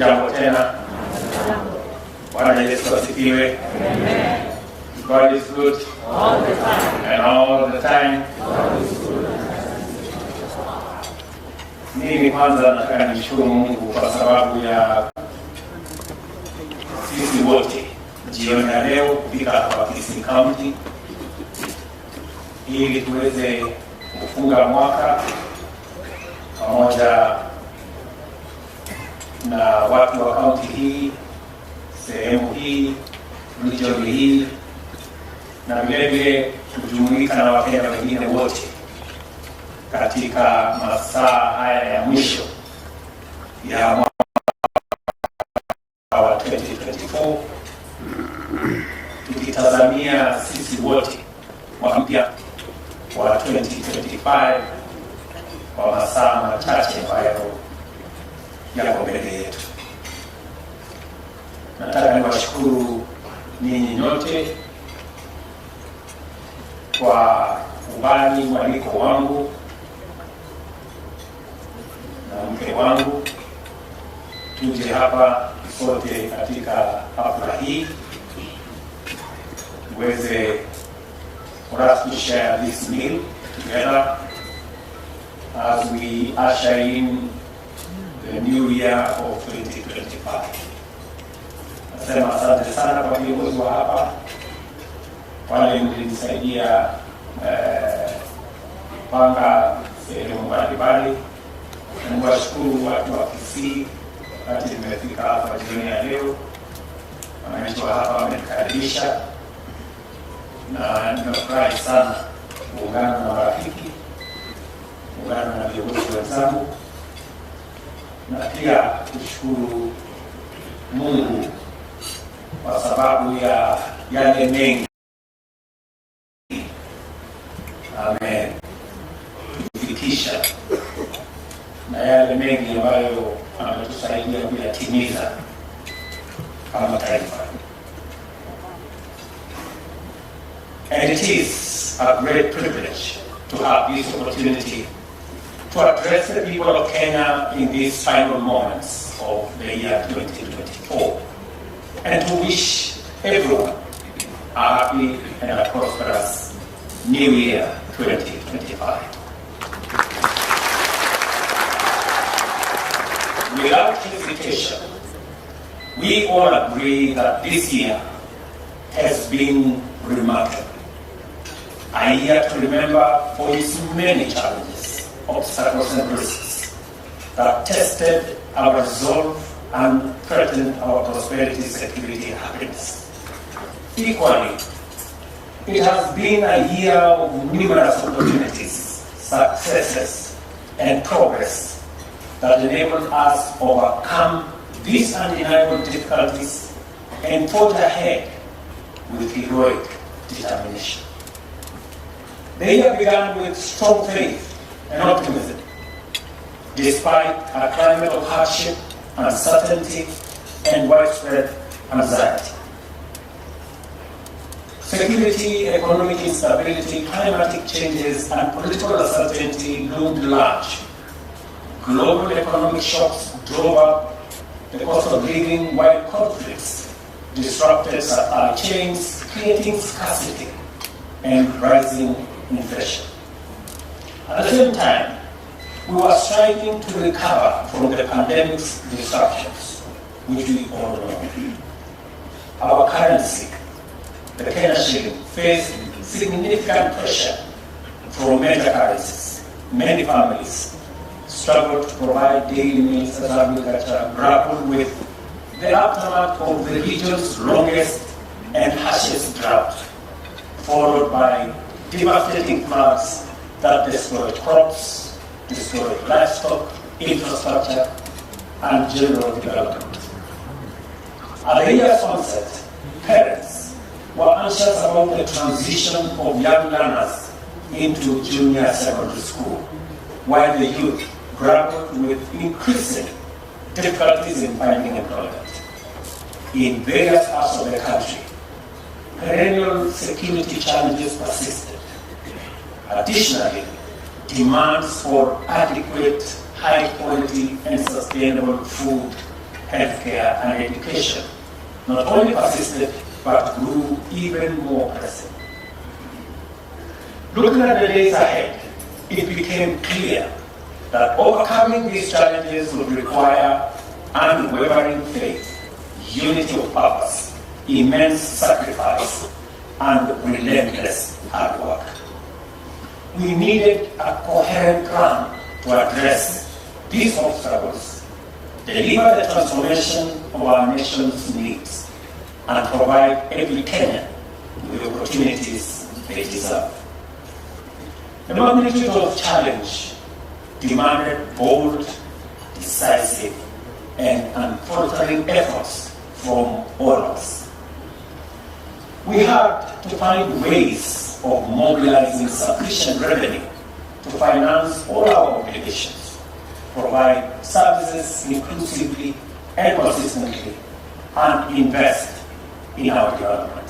Jambo tena. Bwana Yesu asifiwe. God is good all the time. And all the time. Mimi kwanza nataka nishukuru Mungu kwa sababu ya sisi wote jioni ya leo kufika hapa Kisii County ili tuweze kufunga mwaka pamoja na watu wa kaunti hii, sehemu hii, region hii, na vile kujumuika na Wakenya wengine wote katika masaa haya ya mwisho ya mwaka wa 2024, tukitazamia sisi wote mwaka mpya wa 2025 kwa masaa machache ambayo yako mbele yetu. Nataka niwashukuru ninyi nyote kwa kubali mwaliko wangu na mke wangu tuje hapa sote katika hafla hii tuweze for us to share this meal together as we usher in the new year of 2025. Nasema asante sana kwa viongozi wa hapa wale mlinisaidia panga sehemu mbalimbali, na niwashukuru watu wa Kisii wakati nimefika hapa jioni ya leo. Wananchi wa hapa wamenikaribisha na nimefurahi sana kuungana na marafiki, kuungana na viongozi wenzangu, na pia kushukuru Mungu kwa sababu ya yale mengi ametufikisha na yale mengi ambayo ametusaidia kuyatimiza kama taifa. And it is a great privilege to have this opportunity to address the people of Kenya in these final moments of the year 2024 and to wish everyone a happy and a prosperous New Year 2025. Without hesitation, we all agree that this year has been remarkable. A year to remember for its many challenges, obstacles and risks that tested our resolve and threatened our prosperity, security and happiness. Equally, it has been a year of numerous opportunities, successes and progress that enabled us to overcome these undeniable difficulties and forge ahead with heroic determination. The year began with strong faith and optimism, despite a climate of hardship, uncertainty, and widespread anxiety. Security, economic instability, climatic changes, and political uncertainty loomed large. Global economic shocks drove up the cost of living, while conflicts disrupted supply chains, creating scarcity and rising inflation. At the same time, we were striving to recover from the pandemic's disruptions, which we all know. Our currency, the Kenya shilling, faced significant pressure from major currencies. Many families struggled to provide daily meals as agriculture grappled with the aftermath of the region's longest and harshest drought, followed by devastating floods that destroyed crops, destroyed livestock, infrastructure, and general development. At the year's onset, parents were anxious about the transition of young learners into junior secondary school, while the youth grappled with increasing difficulties in finding employment. In various parts of the country, perennial security challenges persisted. Additionally, demands for adequate, high quality and sustainable food healthcare, and education not only persisted but grew even more pressing. Looking at the days ahead, it became clear that overcoming these challenges would require unwavering faith, unity of purpose, immense sacrifice, and relentless hard work. We needed a coherent plan to address these obstacles, deliver the transformation of our nation's needs, and provide every Kenyan with the opportunities they deserve. The magnitude of challenge demanded bold, decisive, and unfaltering efforts from all of us. We had to find ways of mobilizing sufficient revenue to finance all our obligations, provide services inclusively and consistently, and invest in our development.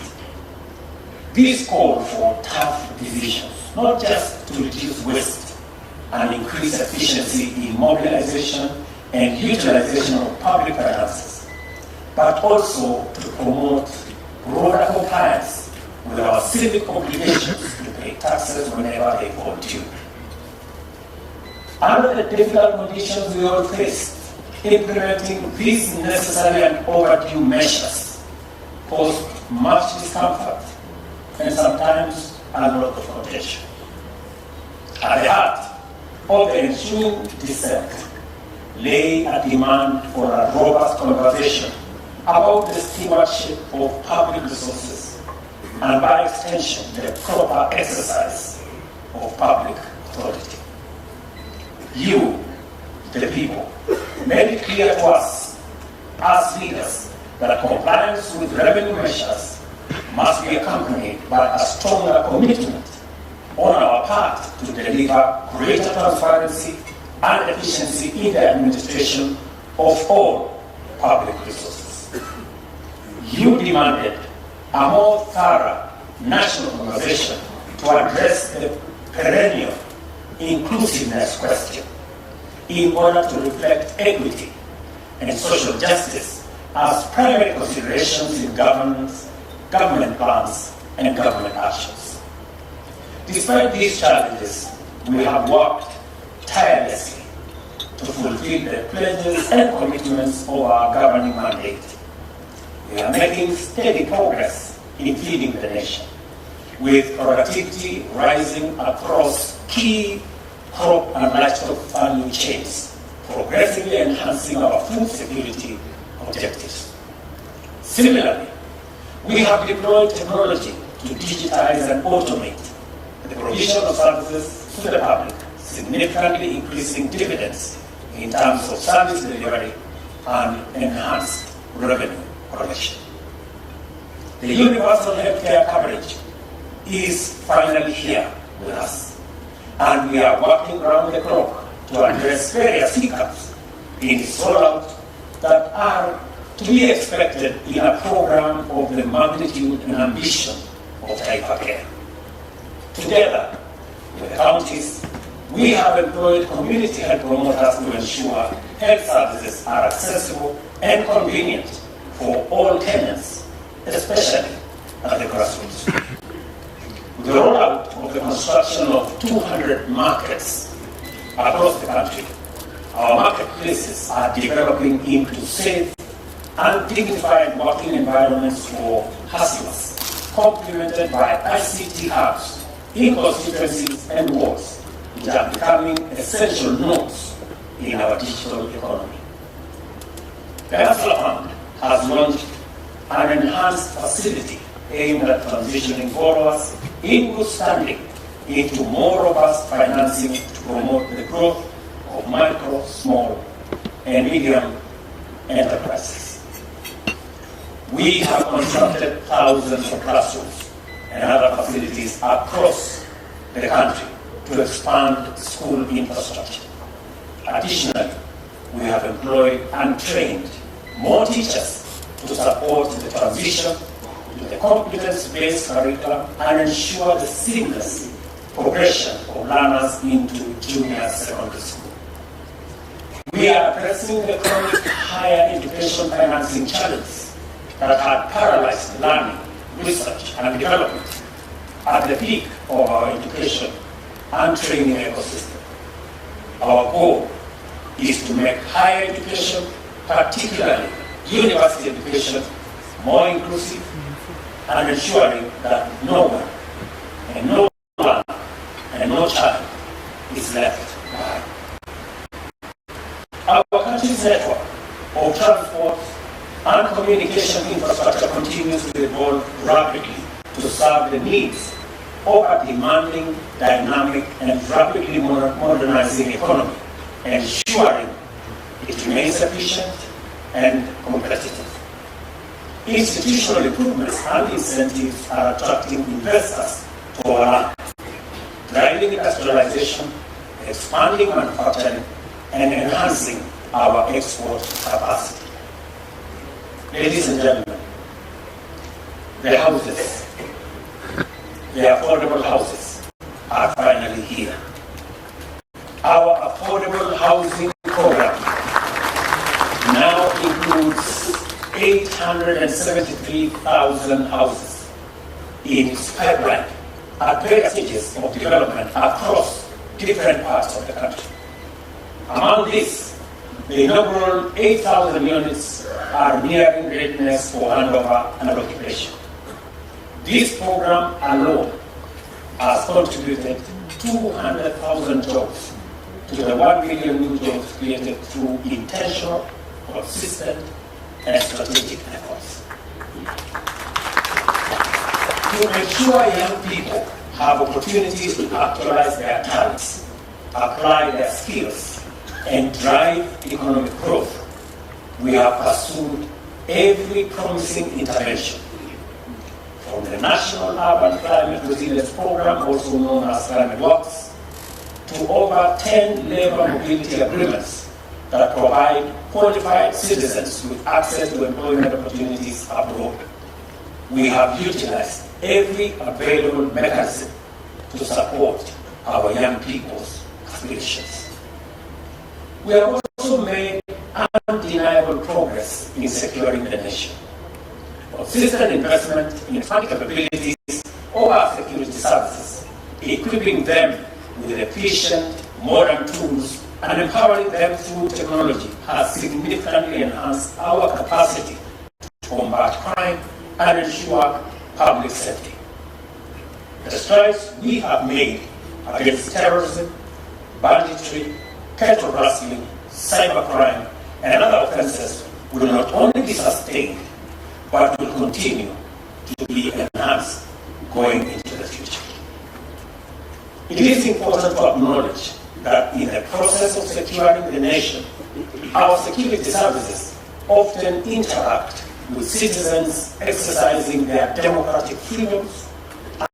These called for tough decisions, not just to reduce waste and increase efficiency in mobilization and utilization of public finances, but also to promote broader compliance with our civic obligations to pay taxes whenever they fall due. Under the difficult conditions we all faced, implementing these necessary and overdue measures caused much discomfort and sometimes a lot of contention. At the heart of the ensuing dissent lay a demand for a robust conversation about the stewardship of public resources and, by extension, the proper exercise of public authority. You, the people, made it clear to us as leaders that compliance with revenue measures must be accompanied by a stronger commitment on our part to deliver greater transparency and efficiency in the administration of all public resources. You demanded a more thorough national conversation to address the perennial inclusiveness question in order to reflect equity and social justice as primary considerations in governance, government plans, and government actions. Despite these challenges, we have worked tirelessly to fulfill the pledges and commitments of our governing mandate. We are making steady progress in feeding the nation, with productivity rising across key crop and livestock value chains, progressively enhancing our food security objectives. Similarly, we have deployed technology to digitize and automate the provision of services to the public, significantly increasing dividends in terms of service delivery and enhanced revenue collection. The universal healthcare coverage is finally here with us, and we are working around the clock to address various hiccups in its rollout that are to be expected in a program of the magnitude and ambition of hypercare. Together with the counties, we have employed community health promoters to ensure health services are accessible and convenient for all Kenyans, especially at the grassroots. With the rollout of the construction of 200 markets across the country, our marketplaces are developing into safe and dignified working environments for hustlers, complemented by ICT hubs in constituencies and wards, which are becoming essential nodes in our digital economy. The Hustler Fund has launched an enhanced facility aimed at transitioning borrowers in good standing into more robust financing to promote the growth of micro, small, and medium enterprises. We have constructed thousands of classrooms and other facilities across the country to expand school infrastructure. Additionally, we have employed and trained more teachers to support the transition to the competence-based curriculum and ensure the seamless progression of learners into junior secondary school. We We are addressing the chronic higher education financing challenges that had paralyzed learning, research, and development at the peak of our education and training ecosystem. Our goal is to make higher education, particularly university education, more inclusive and ensuring that no one and no child is left behind. Our country's network of transport and communication infrastructure continues to evolve rapidly to serve the needs of a demanding, dynamic, and rapidly modernizing economy, ensuring it remains efficient and competitive. Institutional improvements and incentives are attracting investors to our land, driving industrialization, expanding manufacturing, and enhancing our export capacity. Ladies and gentlemen, the houses, the affordable houses, are finally here. Our affordable housing program now includes 873,000 houses in its pipeline at various stages of development across different parts of the country. Among these, the inaugural 8,000 units are nearing readiness for handover and occupation. This program alone has contributed 200,000 jobs to the 1 million new jobs created through intentional, consistent, and strategic efforts. To ensure young people have opportunities to actualize their talents, apply their skills, and drive economic growth, we have pursued every promising intervention, from the National Urban Climate Resilience Program, also known as Climate Works, to over 10 labor mobility agreements that provide qualified citizens with access to employment opportunities abroad. We have utilized every available mechanism to support our young people's aspirations. We have also made undeniable progress in securing the nation. Consistent investment in expanding capabilities of our security services, equipping them with efficient, modern tools, and empowering them through technology has significantly enhanced our capacity to combat crime and ensure public safety. The strides we have made against terrorism, banditry, cattle rustling, cybercrime, and other offenses will not only be sustained, but will continue to be enhanced going into the future. It is important to acknowledge that in the process of securing the nation, our security services often interact with citizens exercising their democratic freedoms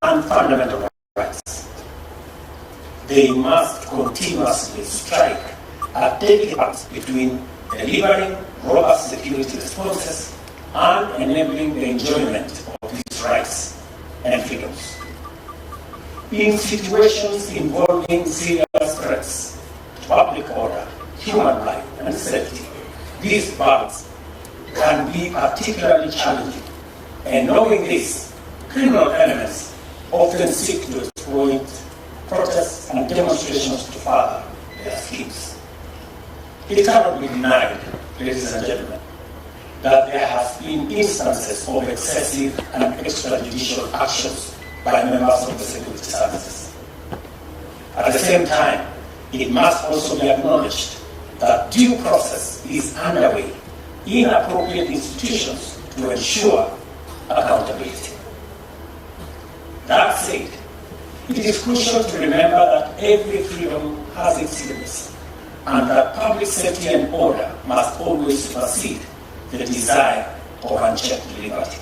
and fundamental rights. They must continuously strike a delicate balance between delivering robust security responses and enabling the enjoyment of these rights and freedoms. In situations involving serious threats to public order, human life, and safety, these balance can be particularly challenging. And knowing this, criminal elements often seek to exploit protests and demonstrations to further their schemes. It cannot be denied, ladies and gentlemen, that there have been instances of excessive and extrajudicial actions by members of the security services. At the same time, it must also be acknowledged that due process is underway in appropriate institutions to ensure accountability. That said, it is crucial to remember that every freedom has its limits, and that public safety and order must always supersede the desire of unchecked liberty.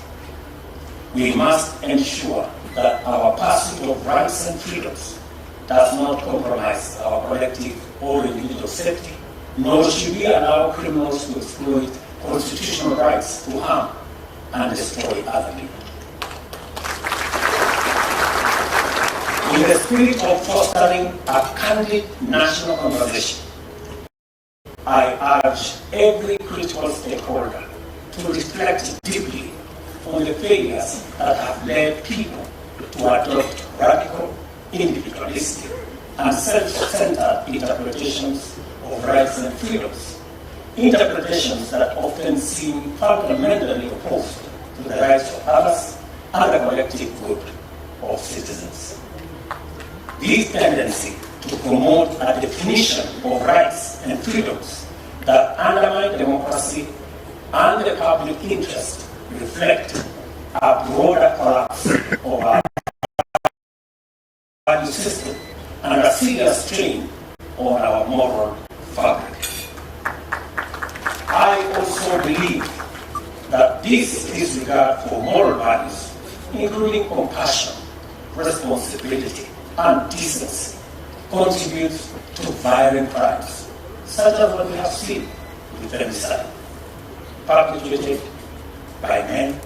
We must ensure that our pursuit of rights and freedoms does not compromise our collective or individual safety, nor should we allow criminals to exploit constitutional rights to harm and destroy other people. In the spirit of fostering a candid national conversation, I urge every critical stakeholder to reflect deeply on the failures that have led people to adopt radical, individualistic, and self-centered interpretations of rights and freedoms, interpretations that often seem fundamentally opposed to the rights of others and the collective good of citizens. This tendency to promote a definition of rights and freedoms that undermine democracy and the public interest reflect a broader collapse of our value system and a serious strain on our moral fabric. I also believe that this disregard for moral values, including compassion, responsibility, and decency, contributes to violent crimes, such as what we have seen with femicide, perpetrated by men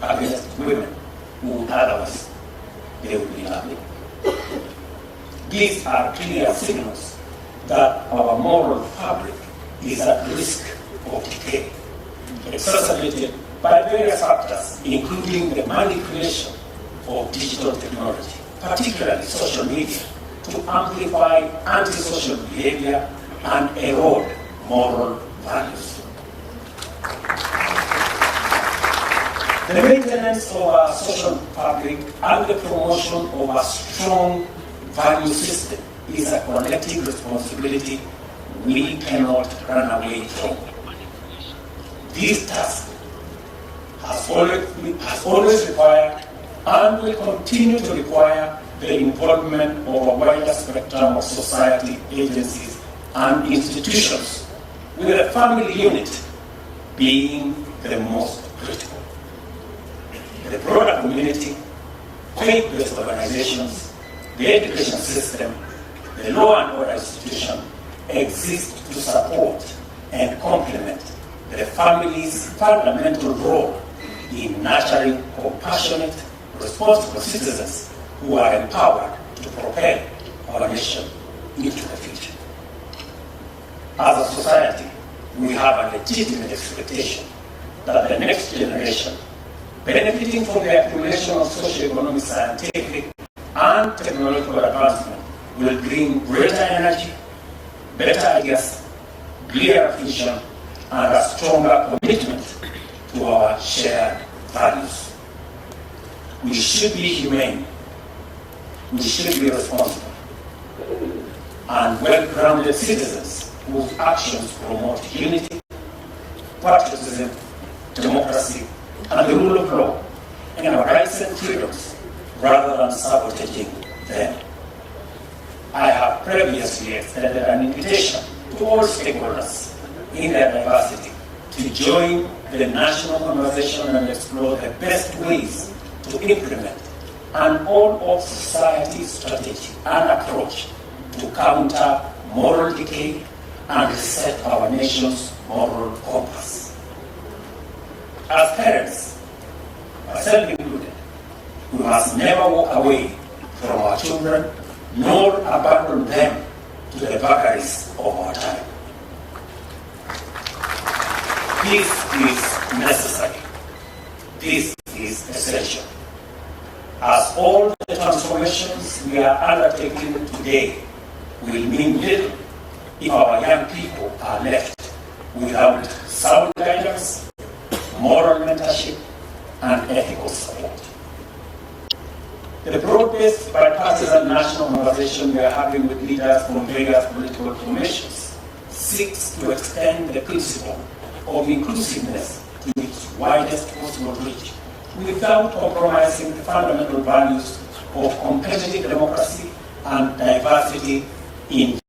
against women who otherwise they would be loving. These are clear signals that our moral fabric is at risk of decay, exacerbated by various factors, including the manipulation of digital technology, particularly social media, to amplify antisocial behavior and erode moral values. The maintenance of our social fabric and the promotion of a strong value system is a collective responsibility we cannot run away from. This task has always required and will continue to require the involvement of a wider spectrum of society, agencies, and institutions, with the family unit being the most critical. The broader community, faith-based organizations, the education system, the law and order institution exist to support and complement the family's fundamental role in nurturing compassionate, responsible citizens who are empowered to propel our nation into the future. As a society, we have a legitimate expectation that the next generation, benefiting from the accumulation of socio-economic, scientific, and technological advancement, will bring greater energy, better ideas, clearer vision, and a stronger commitment to our shared values. We should be humane, we should be responsible, and well-grounded citizens whose actions promote unity, patriotism, democracy, and the rule of law, and our rights and freedoms, rather than sabotaging them. I have previously extended an invitation to all stakeholders in their diversity to join the national conversation and explore the best ways to implement an all-of-society strategy and approach to counter moral decay and reset our nation's moral compass. As parents, myself included, we must never walk away from our children nor abandon them to the vagaries of our time. This is necessary. This is essential. As all the transformations we are undertaking today will mean little if our young people are left without sound guidance, moral mentorship, and ethical support. The broad-based bipartisan national conversation we are having with leaders from various political formations seeks to extend the principle of inclusiveness to its widest possible reach without compromising the fundamental values of competitive democracy and diversity in